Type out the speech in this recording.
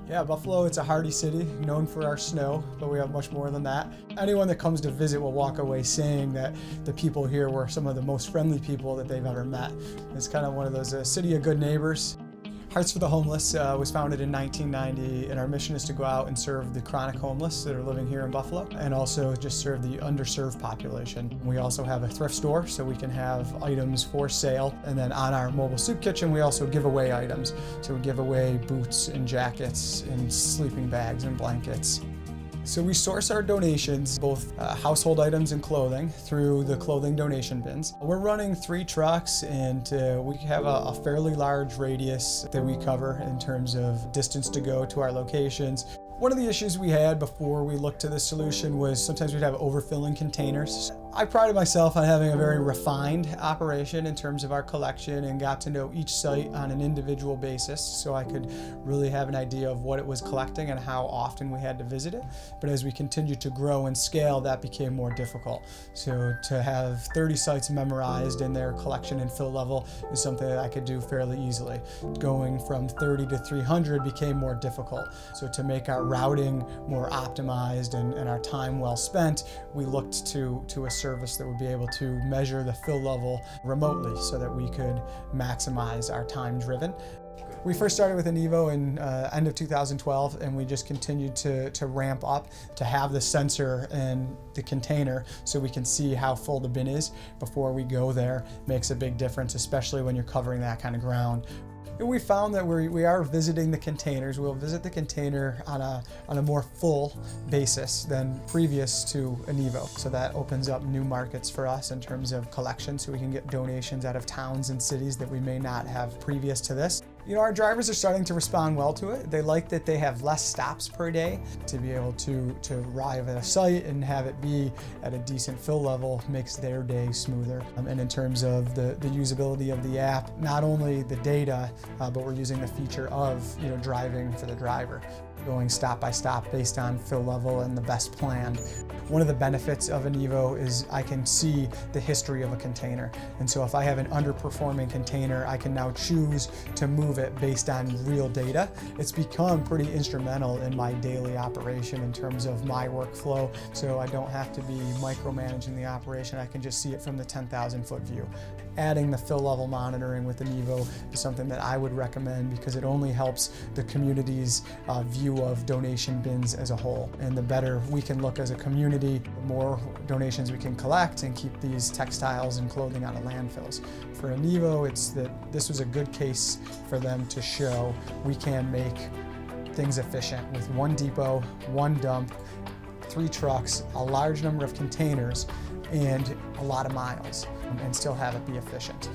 Yeah, Buffalo, it's a hardy city, known for our snow, but we have much more than that. Anyone that comes to visit will walk away saying that the people here were some of the most friendly people that they've ever met. It's kind of one of those city of good neighbors. Hearts for the Homeless was founded in 1990, and our mission is to go out and serve the chronic homeless that are living here in Buffalo, and also just serve the underserved population. We also have a thrift store, so we can have items for sale, and then on our mobile soup kitchen, we also give away items. So we give away boots and jackets and sleeping bags and blankets. So we source our donations, both household items and clothing, through the clothing donation bins. We're running 3 trucks, and we have a fairly large radius that we cover in terms of distance to go to our locations. One of the issues we had before we looked to this solution was sometimes we'd have overfilling containers. I prided myself on having a very refined operation in terms of our collection and got to know each site on an individual basis, so I could really have an idea of what it was collecting and how often we had to visit it. But as we continued to grow and scale, that became more difficult. So to have 30 sites memorized in their collection and fill level is something that I could do fairly easily. Going from 30 to 300 became more difficult. So to make our routing more optimized and our time well spent, we looked to a service that would be able to measure the fill level remotely so that we could maximize our time driven. We first started with Enevo in end of 2012, and we just continued to ramp up to have the sensor in the container so we can see how full the bin is before we go there. Makes a big difference, especially when you're covering that kind of ground. We found that we are visiting the containers. We'll visit the container on a more full basis than previous to Enevo. So that opens up new markets for us in terms of collection, so we can get donations out of towns and cities that we may not have previous to this. You know, our drivers are starting to respond well to it. They like that they have less stops per day. To be able to arrive at a site and have it be at a decent fill level makes their day smoother. And in terms of the usability of the app, not only the data, but we're using the feature of driving for the driver, going stop by stop based on fill level and the best plan. One of the benefits of Enevo is I can see the history of a container. And so if I have an underperforming container, I can now choose to move it based on real data. It's become pretty instrumental in my daily operation in terms of my workflow. So I don't have to be micromanaging the operation. I can just see it from the 10,000-foot view. Adding the fill level monitoring with Enevo is something that I would recommend because it only helps the community's view of donation bins as a whole. And the better we can look as a community, the more donations we can collect and keep these textiles and clothing out of landfills. For Enevo, it's that this was a good case for them to show we can make things efficient with 1 depot, 1 dump, 3 trucks, a large number of containers, and a lot of miles, and still have it be efficient.